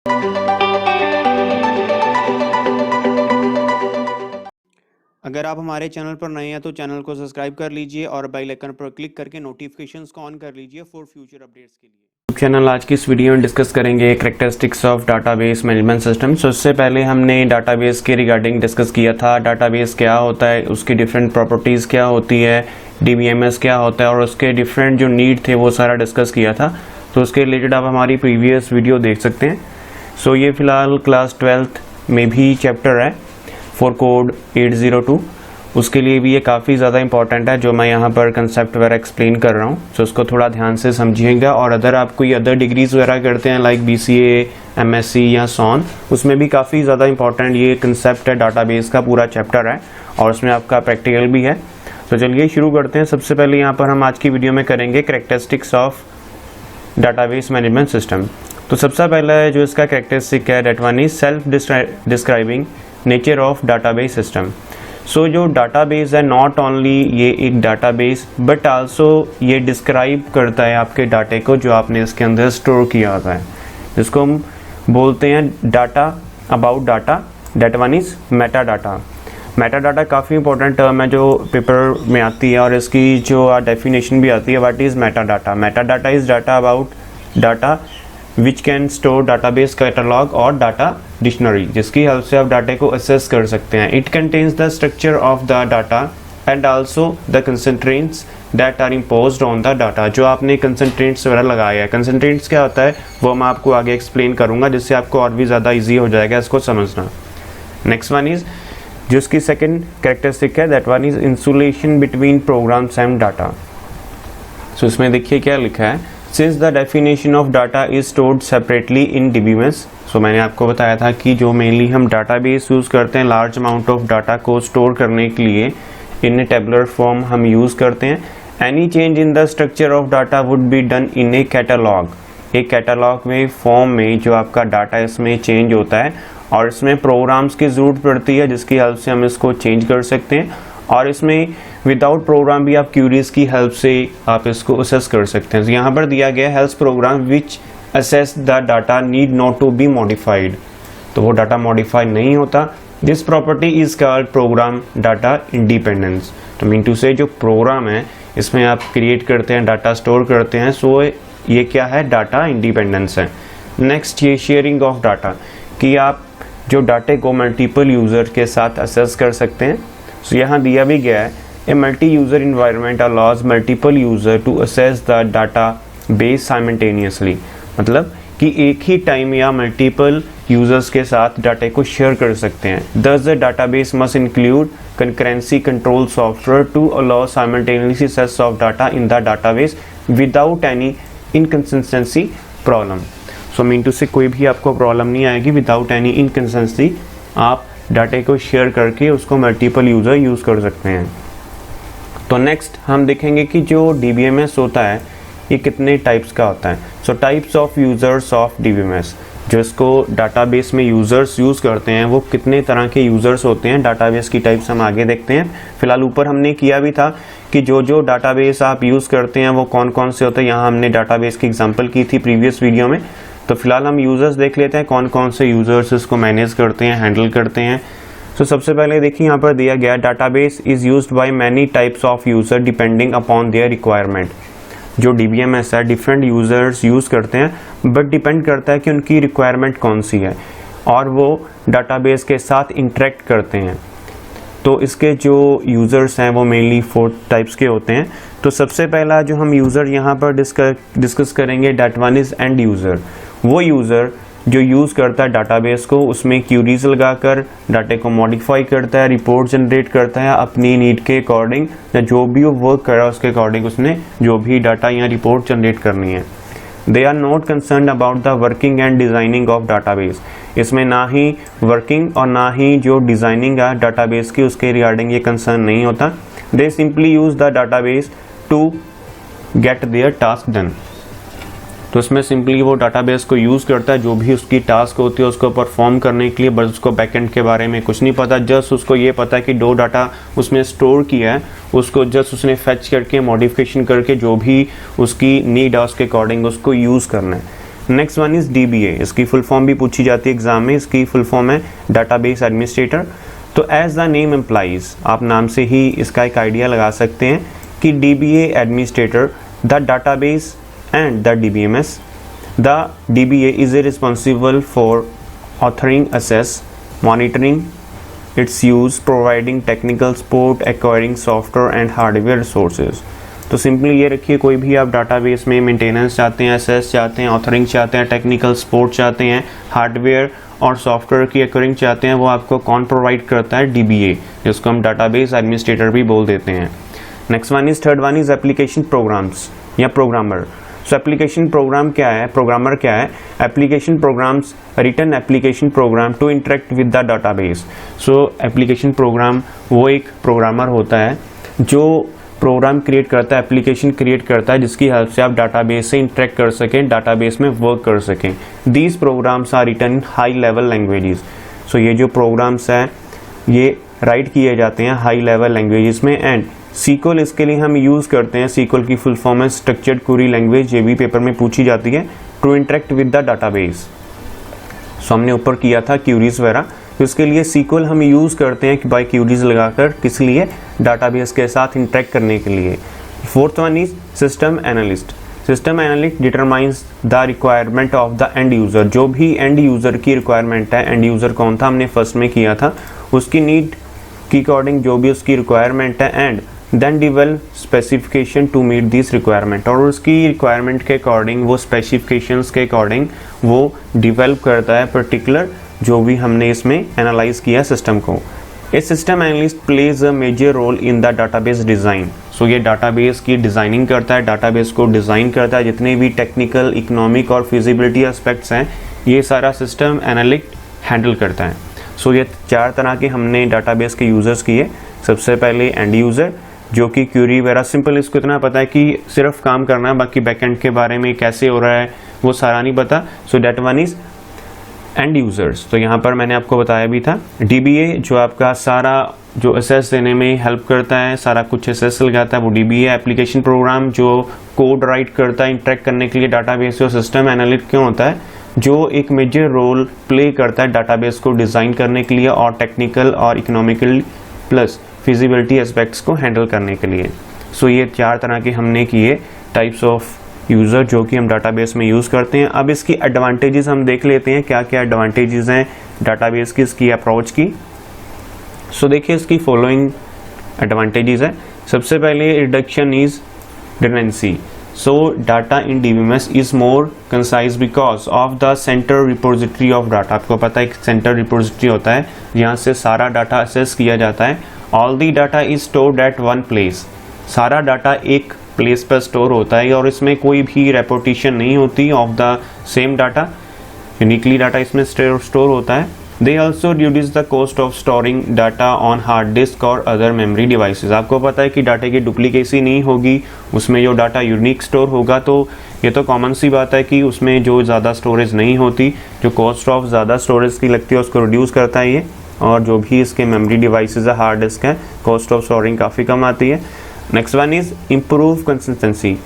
अगर आप हमारे चैनल पर नए हैं तो चैनल को सब्सक्राइब कर लीजिए और बेल आइकन पर क्लिक करके नोटिफिकेशंस को ऑन कर लीजिए फॉर फ्यूचर अपडेट्स के लिए। चैनल आज की इस वीडियो में डिस्कस करेंगे characteristics of database management system. So इससे पहले हमने डाटाबेस के रिगार्डिंग डिस्कस किया था, डाटाबेस क्या होता है, उसकी डिफरेंट प्रॉपर्टीज़ क्या होती है, डीबीएमएस क्या होता है और उसके डिफरेंट जो नीड थे वो सारा डिस्कस किया था। तो उसके रिलेटेड आप हमारी प्रीवियस वीडियो देख सकते हैं। सो ये फ़िलहाल क्लास 12th में भी चैप्टर है फॉर कोड 802, उसके लिए भी ये काफ़ी ज़्यादा इंपॉर्टेंट है जो मैं यहाँ पर कंसेप्ट वगैरह एक्सप्लेन कर रहा हूँ। सो उसको थोड़ा ध्यान से समझिएगा। और अगर आप कोई अदर डिग्रीज़ वगैरह करते हैं लाइक BCA, MSc या सॉन, उसमें भी काफ़ी ज़्यादा इंपॉर्टेंट ये कंसेप्ट है, डाटाबेस का पूरा चैप्टर है और उसमें आपका प्रैक्टिकल भी है। तो चलिए शुरू करते हैं। सबसे पहले यहाँ पर हम आज की वीडियो में करेंगे characteristics of database management system. तो सबसे पहला जो इसका कैरेक्टरिस्टिक है that one is self describing nature of database system. So जो डाटाबेस है नॉट ओनली ये एक डाटाबेस बट आल्सो ये डिस्क्राइब करता है आपके डाटे को जो आपने इसके अंदर स्टोर किया होता है, जिसको हम बोलते हैं data about data. That one is Meta data. Meta data काफ़ी इंपॉर्टेंट टर्म है जो पेपर में आती है और इसकी जो डेफिनेशन भी आती है। What is meta data? Meta data is data about data which can store database catalogue और डाटा डिक्शनरी, जिसकी हेल्प से आप डाटे को असेस कर सकते हैं। It contains the structure of the data and also the constraints that are imposed on the data. जो आपने कंसंट्रेंट्स वगैरह लगाया है, कंसंट्रेंट्स क्या होता है वो मैं आपको आगे एक्सप्लेन करूंगा, जिससे आपको और भी ज़्यादा ईजी हो जाएगा इसको समझना। नेक्स्ट वन इज़ जो इसकी सेकेंड कैरेक्टरिस्टिक है that one is insulation between programs and data. So इसमें देखिए क्या लिखा है, since the definition of data is stored separately in DBMS। So मैंने आपको बताया था कि जो मेनली हम डाटाबेस यूज़ करते हैं लार्ज अमाउंट ऑफ डाटा को स्टोर करने के लिए इन ए टेबुलर फॉर्म हम यूज़ करते हैं। Any change in the structure of data would be done in A catalogue. एक कैटलॉग में फॉर्म में जो आपका डाटा इसमें चेंज होता है और इसमें प्रोग्राम्स की ज़रूरत पड़ती है जिसकी हेल्प से हम इसको चेंज कर सकते हैं। और इसमें विदाउट प्रोग्राम भी आप क्यूरीज की हेल्प से आप इसको असेस कर सकते हैं। तो यहाँ पर दिया गया health program which access the data need not to be modified. तो वो डाटा मॉडिफाई नहीं होता। This property is called program data independence. तो मीन टू से जो प्रोग्राम है इसमें आप क्रिएट करते हैं, डाटा स्टोर करते हैं, सो ये क्या है, डाटा इंडिपेंडेंस है। नेक्स्ट ये शेयरिंग ऑफ डाटा, कि आप जो डाटे को मल्टीपल यूज़र के साथ असेस कर सकते हैं। सो यहाँ दिया भी गया है a multi user environment allows multiple user to access the data base simultaneously. मतलब कि एक ही टाइम या मल्टीपल यूज़र्स के साथ डाटे को शेयर कर सकते हैं। Thus the database must include concurrency control software to allow simultaneously access of data in the database without any inconsistency problem. So mean to say कोई भी आपको प्रॉब्लम नहीं आएगी, विदाउट एनी इनकंसिस्टेंसी आप डाटे को शेयर करके उसको मल्टीपल यूज़र यूज़ कर सकते हैं। तो नेक्स्ट हम देखेंगे कि जो DBMS होता है ये कितने टाइप्स का होता है। सो types of users of DBMS, जो इसको डाटाबेस में यूज़र्स यूज़ करते हैं वो कितने तरह के यूज़र्स होते हैं, डाटाबेस की टाइप्स हम आगे देखते हैं। फिलहाल ऊपर हमने किया भी था कि जो डाटाबेस आप यूज़ करते हैं वो कौन कौन से होते हैं। यहाँ हमने डाटाबेस की एग्जांपल की थी प्रीवियस वीडियो में। तो फिलहाल हम यूज़र्स देख लेते हैं, कौन कौन से यूज़र्स इसको मैनेज करते हैं, हैंडल करते हैं। तो सबसे पहले देखिए यहाँ पर दिया गया database is used by many types of user depending upon their requirement. जो DBMS है डिफरेंट यूज़र्स यूज़ करते हैं बट डिपेंड करता है कि उनकी रिक्वायरमेंट कौन सी है और वो डाटाबेस के साथ इंटरेक्ट करते हैं। तो इसके जो यूज़र्स हैं वो मेनली 4 टाइप्स के होते हैं। तो सबसे पहला जो हम यूज़र यहाँ पर डिस्कस करेंगे that one is end user. वो यूज़र जो यूज़ करता है डाटाबेस को, उसमें क्यूरीज लगाकर डाटे को मॉडिफाई करता है, रिपोर्ट जनरेट करता है अपनी नीड के अकॉर्डिंग, या जो भी वो वर्क कर रहा है उसके अकॉर्डिंग उसने जो भी डाटा या रिपोर्ट जनरेट करनी है। They are not concern about the working and designing of database. इसमें ना ही वर्किंग और ना ही जो डिज़ाइनिंग है डाटाबेस की उसके रिगार्डिंग ये कंसर्न नहीं होता। They simply use the database to get their task done. तो इसमें सिंपली वो डाटाबेस को यूज़ करता है, जो भी उसकी टास्क होती है उसको परफॉर्म करने के लिए, बस उसको बैकएंड के बारे में कुछ नहीं पता। जस्ट उसको ये पता है कि दो डाटा उसमें स्टोर किया है, उसको जस्ट उसने फैच करके मॉडिफिकेशन करके जो भी उसकी नीड है उसके अकॉर्डिंग उसको यूज़ करना है। नेक्स्ट वन इज़ DBA, इसकी फुल फॉर्म भी पूछी जाती है एग्जाम में, इसकी फुल फॉर्म है डाटाबेस एडमिनिस्ट्रेटर। तो एज द नेम एम्प्लाइज, आप नाम से ही इसका एक आइडिया लगा सकते हैं कि DBA administrator the database and the DBMS। The DBA is responsible for authoring, assess, monitoring its use, providing technical support, acquiring software and hardware resources। तो सिंपली ये रखिए, कोई भी आप डाटाबेस में मेंटेनेंस चाहते हैं, असेस चाहते हैं, ऑथरिंग चाहते हैं, टेक्निकल सपोर्ट चाहते हैं, हार्डवेयर और सॉफ्टवेयर की एक्वायरिंग चाहते हैं, वो आपको कौन प्रोवाइड करता है? DBA, जिसको हम डाटाबेस एडमिनिस्ट्रेटर भी बोल देते हैं। Next one is third one is application programs या प्रोग्रामर। सो एप्लीकेशन प्रोग्राम क्या है, प्रोग्रामर क्या है? Application programs written application program to interact with the database. So application program वो एक प्रोग्रामर होता है जो प्रोग्राम क्रिएट करता है, एप्लीकेशन क्रिएट करता है, जिसकी हेल्प से आप डाटाबेस से इंटरेक्ट कर सकें, डाटाबेस में वर्क कर सकें। These programs are written in high level languages. So ये जो प्रोग्राम्स हैं ये राइट किए जाते हैं हाई लेवल लैंग्वेजेस में। एंड SQL इसके लिए हम यूज़ करते हैं, SQL की फुल फॉर्म है स्ट्रक्चर्ड क्वेरी लैंग्वेज, ये भी पेपर में पूछी जाती है, to interact with the database. So हमने ऊपर किया था क्यूरीज वगैरह, तो इसके लिए SQL हम यूज़ करते हैं कि बाय क्यूरीज लगाकर, किस लिए? डाटाबेस के साथ इंटरेक्ट करने के लिए। Fourth one is system analyst. System analyst determines the requirement of the end user. जो भी एंड यूज़र की रिक्वायरमेंट है, एंड यूज़र कौन था हमने फर्स्ट में किया था, उसकी नीड की अकॉर्डिंग जो भी उसकी रिक्वायरमेंट है, and then develop specification to meet this requirement, और उसकी रिक्वायरमेंट के अकॉर्डिंग, वो स्पेसिफिकेशंस के अकॉर्डिंग वो डिवेल्प करता है पर्टिकुलर जो भी हमने इसमें एनालाइज किया सिस्टम को। A system analyst plays a major role in the database design. So ये डाटाबेस की डिज़ाइनिंग करता है, डाटाबेस को डिज़ाइन करता है, जितने भी टेक्निकल, इकोनॉमिक और फिजिबिलिटी एस्पेक्ट्स हैं ये सारा सिस्टम एनालिस्ट हैंडल करता है। सो ये चार तरह के हमने डाटाबेस के यूज़र्स किए। सबसे पहले एंड यूज़र, जो कि क्यूरी वगैरह, सिंपल इसको इतना पता है कि सिर्फ काम करना है, बाकी बैकएंड के बारे में कैसे हो रहा है वो सारा नहीं पता। So that one is end users. तो यहाँ पर मैंने आपको बताया भी था। DBA जो आपका सारा जो असेस देने में हेल्प करता है, सारा कुछ असेस लगाता है, वो DBA। एप्लीकेशन प्रोग्राम जो कोड राइट करता है इंटरेक्ट करने के लिए डाटाबेस से। और सिस्टम एनालिस्ट क्यों होता है? जो एक मेजर रोल प्ले करता है डाटाबेस को डिज़ाइन करने के लिए और टेक्निकल और इकोनॉमिकल प्लस फिजिबिलिटी एस्पेक्ट्स को हैंडल करने के लिए। सो ये चार तरह के हमने किए टाइप्स ऑफ यूज़र जो कि हम डाटाबेस में यूज़ करते हैं। अब इसकी एडवांटेजेस हम देख लेते हैं, क्या क्या एडवांटेजेस हैं डाटाबेस की, इसकी अप्रोच की। सो देखिए इसकी फॉलोइंग एडवांटेजेस है। सबसे पहले reduction is redundancy. So data in DBMS is more concise because of the center repository of data। आपको पता है एक सेंटर रिपोजिटरी होता है जहाँ से सारा डाटा एक्सेस किया जाता है। All the data is stored at one place। सारा डाटा एक प्लेस पर स्टोर होता है और इसमें कोई भी रेपोर्टेशन नहीं होती of the same data, uniquely data इसमें स्टोर होता है। They also reduce the cost of storing data on hard disk और other memory devices। आपको पता है कि डाटा की डुप्लीकेसी नहीं होगी, उसमें जो डाटा यूनिक स्टोर होगा, तो ये तो कॉमन सी बात है कि उसमें जो ज़्यादा स्टोरेज नहीं होती, जो कॉस्ट ऑफ ज़्यादा स्टोरेज की लगती है उसको रिड्यूस करता है ये। और जो भी इसके मेमोरी डिवाइसेस है, हार्ड डिस्क है, कॉस्ट ऑफ स्टोरिंग काफ़ी कम आती है। Next one is improve consistency.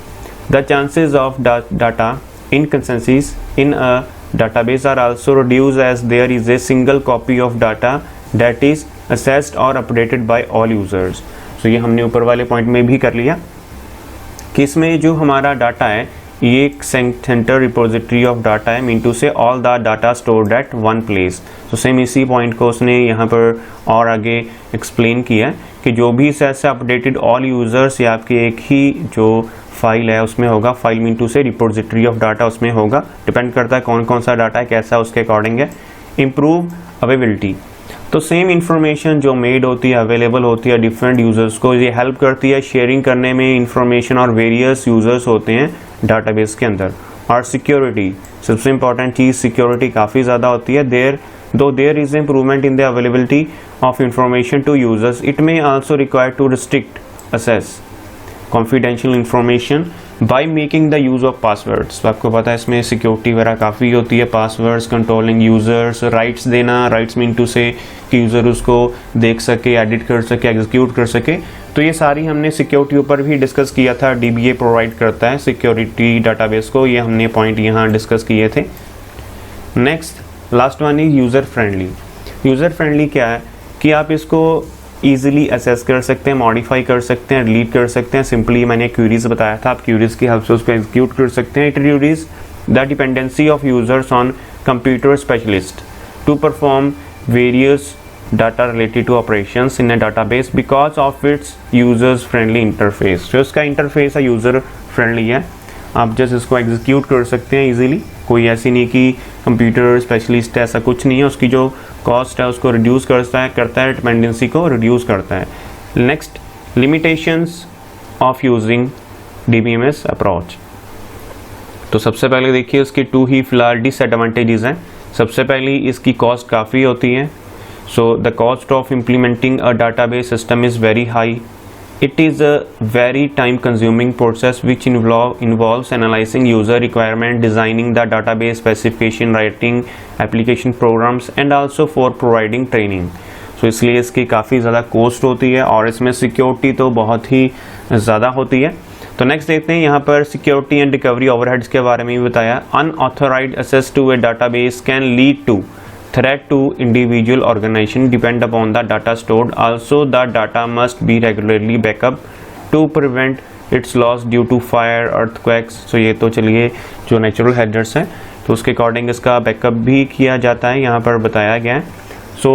The chances of data inconsistencies in a database are also reduced as there is a single copy of data that is accessed or updated by all users। so ये हमने ऊपर वाले point में भी कर लिया कि इसमें जो हमारा डाटा है ये एक सेंटर रिपोजिटरी ऑफ डाटा है, मीन टू से all the data stored at one place. तो सेम इसी पॉइंट को उसने यहाँ पर और आगे एक्सप्लेन किया कि जो भी से अपडेटेड ऑल यूज़र्स या आपके एक ही जो फाइल है उसमें होगा, फाइल मीन टू से रिपोजिटरी ऑफ डाटा उसमें होगा, डिपेंड करता है कौन कौन सा डाटा है, कैसा उसके अकॉर्डिंग है। इम्प्रूव अवेलेबिलिटी, तो सेम इन्फॉर्मेशन जो मेड होती है, अवेलेबल होती है डिफरेंट यूज़र्स को, ये हेल्प करती है शेयरिंग करने में इन्फॉर्मेशन और वेरियस यूज़र्स होते हैं डाटाबेस के अंदर। और सिक्योरिटी, सबसे इंपॉर्टेंट चीज़ सिक्योरिटी काफ़ी ज़्यादा होती है। There is improvement in the availability of information to users, it may also require to restrict access confidential information by making the use of passwords. तो आपको पता है इसमें सिक्योरिटी वगैरह काफ़ी होती है, पासवर्ड्स, कंट्रोलिंग यूज़र्स, राइट्स देना, राइट्स मीन टू से कि यूज़र उसको देख सके, एडिट कर सके, एग्जीक्यूट कर सके। तो ये सारी हमने सिक्योरिटी ऊपर भी डिस्कस किया था। DBA प्रोवाइड करता है सिक्योरिटी डाटाबेस को, ये हमने पॉइंट यहाँ डिस्कस किए थे। Next last one is user friendly. User friendly क्या है कि आप इसको ईजिली असेस कर सकते हैं, मॉडिफाई कर सकते हैं, डिलीट कर सकते हैं। सिंपली मैंने क्यूरीज बताया था, आप क्यूरीज की हेल्प से उसको एग्जीक्यूट कर सकते हैं। It reduces the dependency of users on computer specialist to perform various data related to operations in a database because of its users friendly interface. जो इसका इंटरफेस है यूज़र फ्रेंडली है, आप जस्ट इसको एग्जीक्यूट कर सकते हैं ईजिली। कोई ऐसी नहीं कि कंप्यूटर स्पेशलिस्ट ऐसा कुछ नहीं है। उसकी जो कॉस्ट है उसको रिड्यूस करता है डिपेंडेंसी को रिड्यूस करता है। Next, limitations of using DBMS approach. तो सबसे पहले देखिए उसकी 2 ही फिलहाल डिसएडवांटेजेस हैं। सबसे पहली इसकी कॉस्ट काफ़ी होती है। So the cost of implementing a database system is very high. It is a very time consuming process which involves analyzing user requirement, designing the database specification, writing application programs and also for providing training. So इसलिए इसकी काफ़ी ज़्यादा cost होती है और इसमें security तो बहुत ही ज़्यादा होती है। तो नेक्स्ट देखते हैं यहाँ पर सिक्योरिटी एंड रिकवरी ओवरहेड्स के बारे में भी बताया। Unauthorised access to a database can lead to threat to individual organization depend upon the data stored. Also the data must be regularly backup to prevent its loss due to fire, earthquakes. So ये तो चलिए जो natural hazards हैं तो उसके according इसका backup भी किया जाता है, यहाँ पर बताया गया है। सो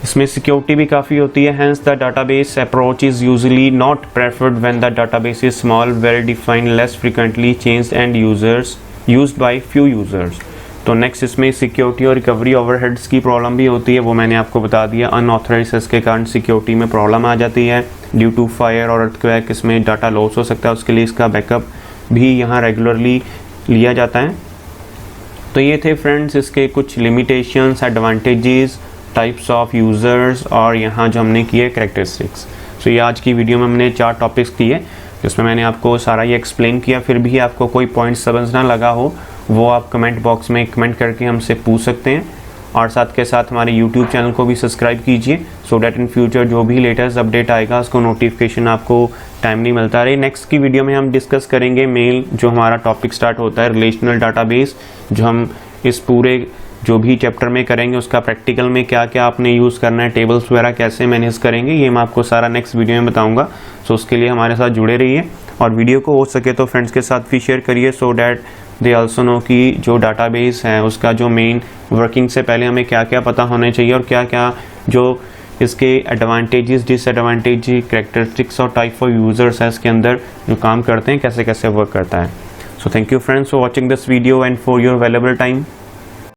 इसमें सिक्योरिटी भी काफ़ी होती है। Hence the database approach is usually not preferred when the database is small, well defined, less frequently changed and used by few users. तो नेक्स्ट इसमें सिक्योरिटी और रिकवरी ओवरहेड्स की प्रॉब्लम भी होती है, वो मैंने आपको बता दिया। अनऑथराइज्ड एक्सेस के कारण सिक्योरिटी में प्रॉब्लम आ जाती है। ड्यू टू फायर और अर्थक्वेक इसमें डाटा लॉस हो सकता है, उसके लिए इसका बैकअप भी यहाँ रेगुलरली लिया जाता है। तो ये थे फ्रेंड्स इसके कुछ limitations, advantages, types of users और यहाँ जो हमने किए कैरेक्टरिस्टिक्स। सो ये आज की वीडियो में हमने 4 टॉपिक्स किए जिसमें मैंने आपको सारा ये एक्सप्लेन किया। फिर भी आपको कोई पॉइंट समझ ना लगा हो वो आप कमेंट बॉक्स में कमेंट करके हमसे पूछ सकते हैं और साथ के साथ हमारे YouTube चैनल को भी सब्सक्राइब कीजिए सो डैट इन फ्यूचर जो भी लेटेस्ट अपडेट आएगा उसको नोटिफिकेशन आपको टाइमली मिलता रहे। नेक्स्ट की वीडियो में हम डिस्कस करेंगे मेल जो हमारा टॉपिक स्टार्ट होता है रिलेशनल डाटाबेस, जो हम इस पूरे जो भी चैप्टर में करेंगे उसका प्रैक्टिकल में क्या क्या आपने यूज़ करना है, टेबल्स वगैरह कैसे मैनेज करेंगे, ये मैं आपको सारा नेक्स्ट वीडियो में बताऊँगा। सो उसके लिए हमारे साथ जुड़े रहिए और वीडियो को हो सके तो फ्रेंड्स के साथ भी शेयर करिए so that they also know कि जो डाटाबेस है उसका जो मेन वर्किंग से पहले हमें क्या क्या पता होने चाहिए और क्या क्या जो इसके एडवांटेजेस, डिसएडवांटेज, कैरेक्टरिस्टिक्स और टाइप ऑफ यूज़र्स है इसके अंदर जो काम करते हैं कैसे कैसे वर्क करता है। So thank you friends for watching this video and for your valuable time.